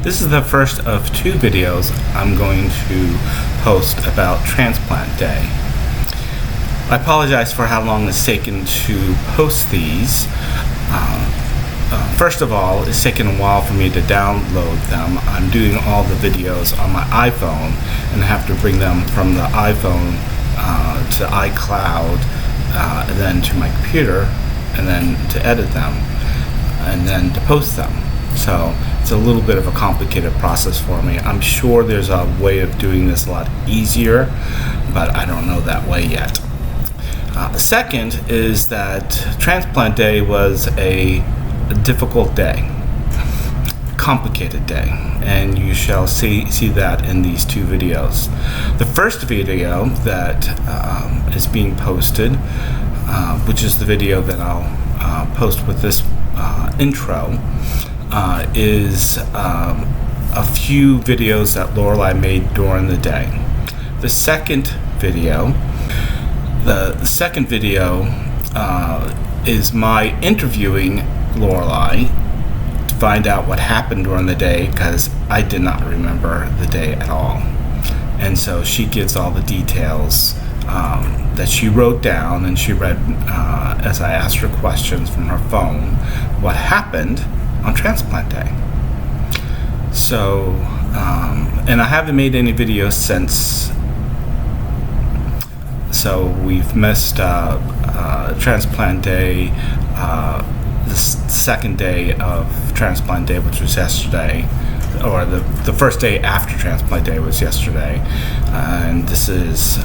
This is the first of two videos I'm going to post about Transplant Day. I apologize for how long it's taken to post these. First of all, it's taken a while for me to download them. I'm doing all the videos on my iPhone and have to bring them from the iPhone to iCloud, and then to my computer, and then to edit them, and then to post them. So it's a little bit of a complicated process for me. I'm sure there's a way of doing this a lot easier, but I don't know that way yet. The second is that Transplant Day was a difficult day, complicated day, and you shall see that in these two videos. The first video that is being posted, which is the video that I'll post with this intro, is a few videos that Lorelei made during the day. The second video is my interviewing Lorelei to find out what happened during the day, because I did not remember the day at all. And so she gives all the details that she wrote down, and she read as I asked her questions from her phone what happened on Transplant Day. So, and I haven't made any videos since. So we've missed Transplant Day, the second day of Transplant Day, which was yesterday, or the first day after Transplant Day was yesterday, and this is,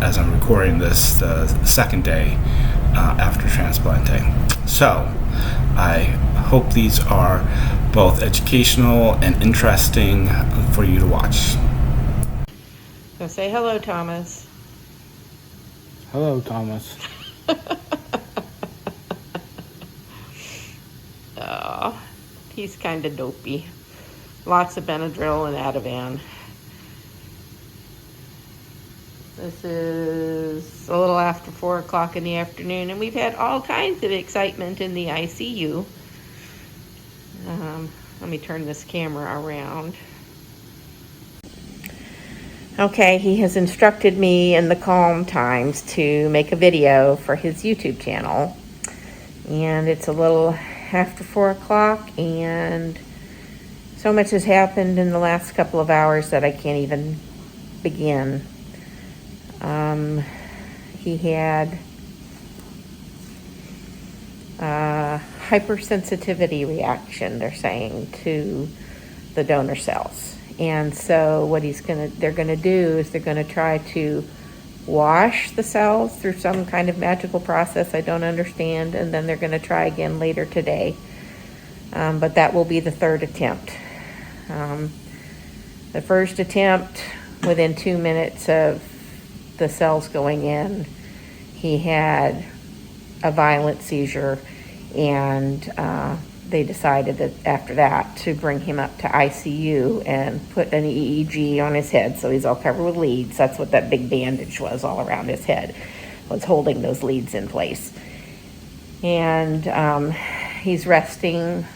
as I'm recording this, the second day after Transplant Day. So I hope these are both educational and interesting for you to watch. So say hello, Thomas. Hello, Thomas. Oh, he's kind of dopey. Lots of Benadryl and Ativan. This is a little after 4 o'clock in the afternoon, and we've had all kinds of excitement in the ICU. Let me turn this camera around. Okay, he has instructed me in the calm times to make a video for his YouTube channel. And it's a little after 4 o'clock, and so much has happened in the last couple of hours that I can't even begin. He had a hypersensitivity reaction, they're saying, to the donor cells. And so what they're gonna do is they're gonna try to wash the cells through some kind of magical process I don't understand, and then they're gonna try again later today. But that will be the third attempt. The first attempt, within 2 minutes of the cells going in, he had a violent seizure, and they decided that after that to bring him up to ICU and put an EEG on his head, so he's all covered with leads. That's what that big bandage was all around his head, was holding those leads in place. And he's resting,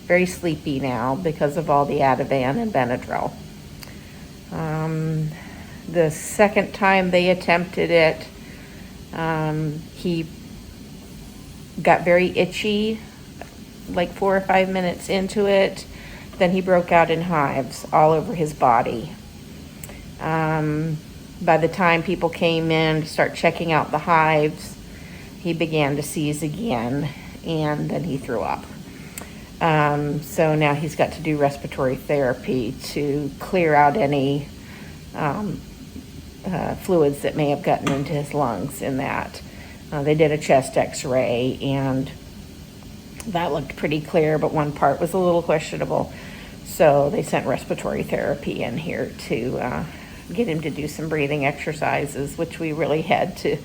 very sleepy now because of all the Ativan and Benadryl. The second time they attempted it, he got very itchy, like 4 or 5 minutes into it. Then he broke out in hives all over his body. By the time people came in to start checking out the hives, he began to seize again, and then he threw up. So now he's got to do respiratory therapy to clear out any fluids that may have gotten into his lungs in that. They did a chest x-ray, and that looked pretty clear, but one part was a little questionable. So they sent respiratory therapy in here to get him to do some breathing exercises, which we really had to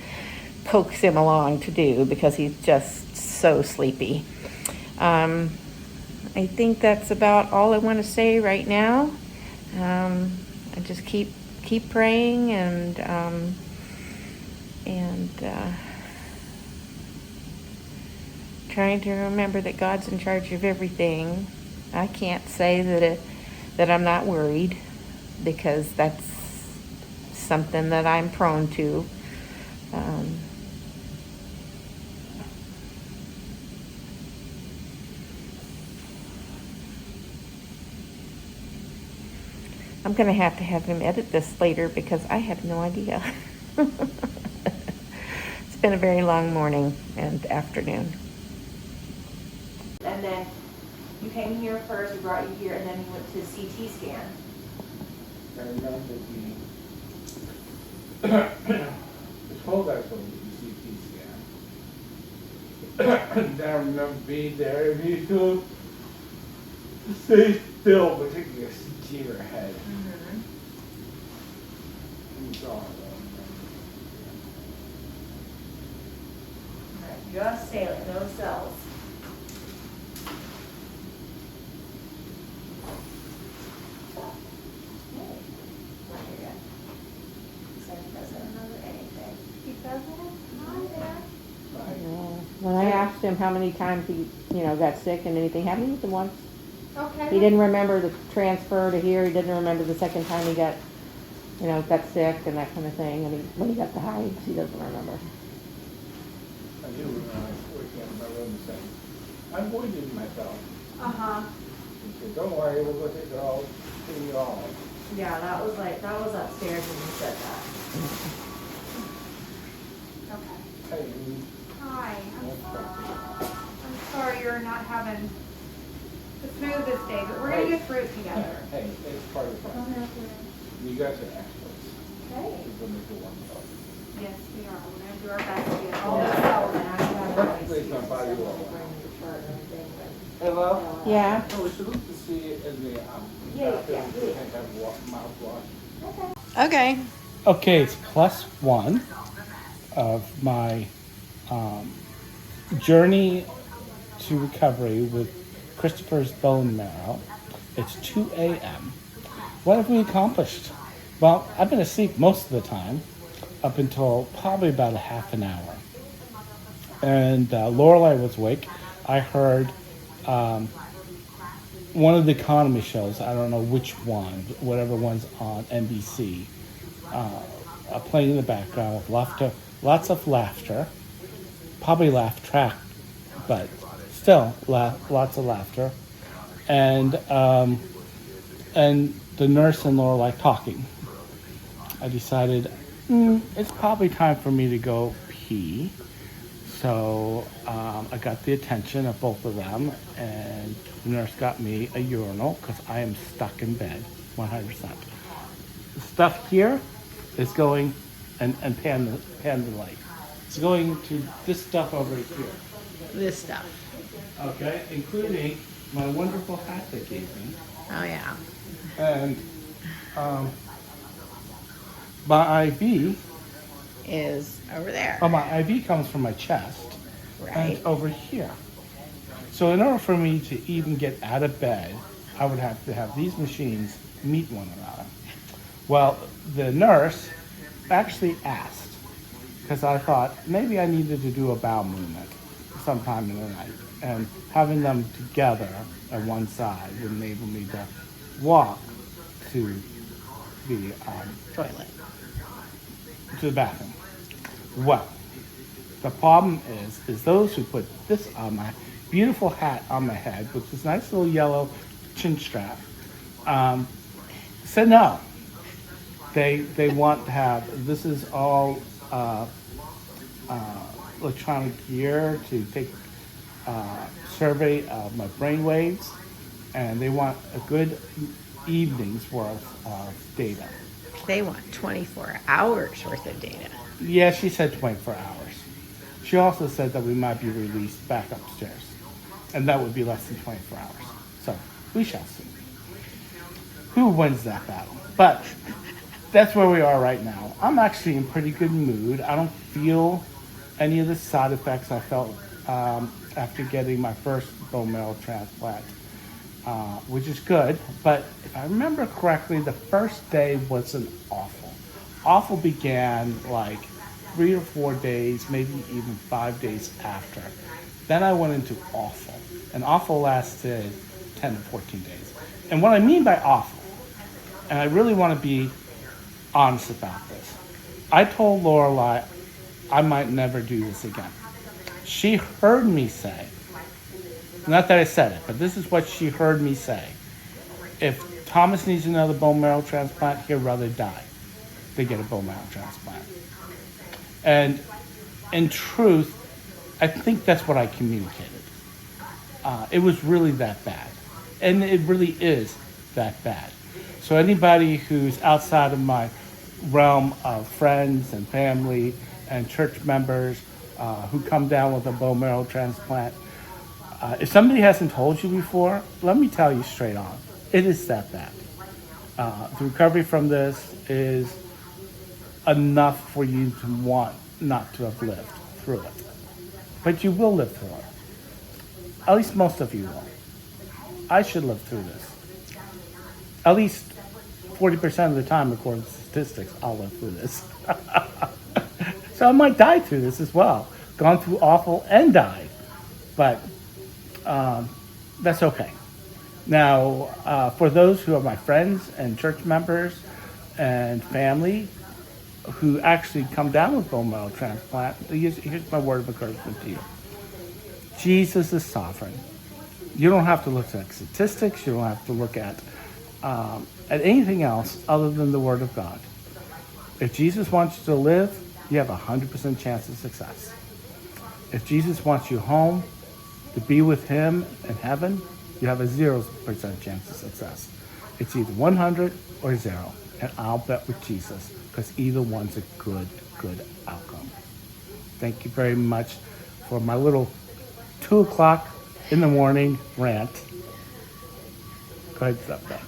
coax him along to do because he's just so sleepy. I think that's about all I want to say right now. I just keep praying and trying to remember that God's in charge of everything. I can't say that that I'm not worried, because that's something that I'm prone to. I'm going to have him edit this later because I have no idea. It's been a very long morning and afternoon. And then you came here first, we brought you here, and then you went to CT scan. I remember the told I was going to do CT scan. Then I remember being there and he told to stay still, but taking a CT to her head. And so Alright, just saline, no cells. When I asked him how many times he, got sick and anything happened, he said once. Okay. He didn't remember the transfer to here. He didn't remember the second time he got sick and that kind of thing. And when he got the hives, he doesn't remember. I do when I was working in my room saying, I'm voiding myself. He said, don't worry, we'll go take it all, clean it all. Yeah, that was upstairs when you said that. Okay. Hey, Hi, I'm sorry you're not having the smoothest day, but we're gonna get through it together. hey, it's part of the process. You guys are experts. Hey. You're going to do wonderful. Yes, we are. We're gonna do our best to get all this out. Perfectly my body will. Hello? Yeah. Oh, we should look to see it in the, bathroom, we can have mouthwash. Okay. Okay, it's +1 of my journey to recovery with Christopher's bone marrow. It's 2 a.m. What have we accomplished? Well, I've been asleep most of the time, up until probably about a half an hour. And Lorelei was awake. I heard one of the economy shows, I don't know which one, whatever one's on NBC, playing in the background with lots of laughter, probably laugh track, but still lots of laughter, and the nurse and Lorelei talking. I decided it's probably time for me to go pee. So I got the attention of both of them, and the nurse got me a urinal because I am stuck in bed 100%. The stuff here is going, and pan the light. It's going to this stuff over here. This stuff. Okay, including my wonderful hat they gave me. Oh, yeah. And my IV, Is over there. my IV comes from my chest and Right. it's over here. So in order for me to even get out of bed, I would have to have these machines meet one another. Well, the nurse actually asked, because I thought maybe I needed to do a bowel movement sometime in the night, and having them together at one side would enable me to walk to the Toilet. to the bathroom. Well, the problem is those who put this on my beautiful hat on my head with this nice little yellow chin strap, said no. They want to have, this is all electronic gear to take survey of my brain waves, and they want a good evening's worth of data. They want 24 hours worth of data. Yeah, she said 24 hours. She also said that we might be released back upstairs, and that would be less than 24 hours. So we shall see who wins that battle. But that's where we are right now. I'm actually in pretty good mood. I don't feel any of the side effects I felt after getting my first bone marrow transplant, which is good. But if I remember correctly, the first day wasn't awful. Awful began like 3 or 4 days, maybe even 5 days after. Then I went into awful. And awful lasted 10 to 14 days. And what I mean by awful, and I really want to be honest about this, I told Lorelei I might never do this again. She heard me say, not that I said it, but this is what she heard me say. If Thomas needs another bone marrow transplant, he'd rather die than get a bone marrow transplant. And in truth, I think that's what I communicated. It was really that bad. And it really is that bad. So anybody who's outside of my realm of friends and family and church members who come down with a bone marrow transplant, if somebody hasn't told you before, let me tell you straight on, it is that bad. The recovery from this is enough for you to want not to have lived through it. But you will live through it. At least most of you will. I should live through this. At least 40% of the time, according to statistics, I'll live through this. So I might die through this as well. Gone through awful and died. But that's okay. Now, for those who are my friends and church members and family who actually come down with bone marrow transplant, here's my word of encouragement to you. Jesus is sovereign. You don't have to look at statistics. You don't have to look at anything else other than the Word of God. If Jesus wants you to live, you have a 100% chance of success. If Jesus wants you home to be with Him in heaven, you have a 0% chance of success. It's either 100 or 0, and I'll bet with Jesus because either one's a good outcome. Thank you very much for my little 2 o'clock in the morning rant. Go ahead, stop that.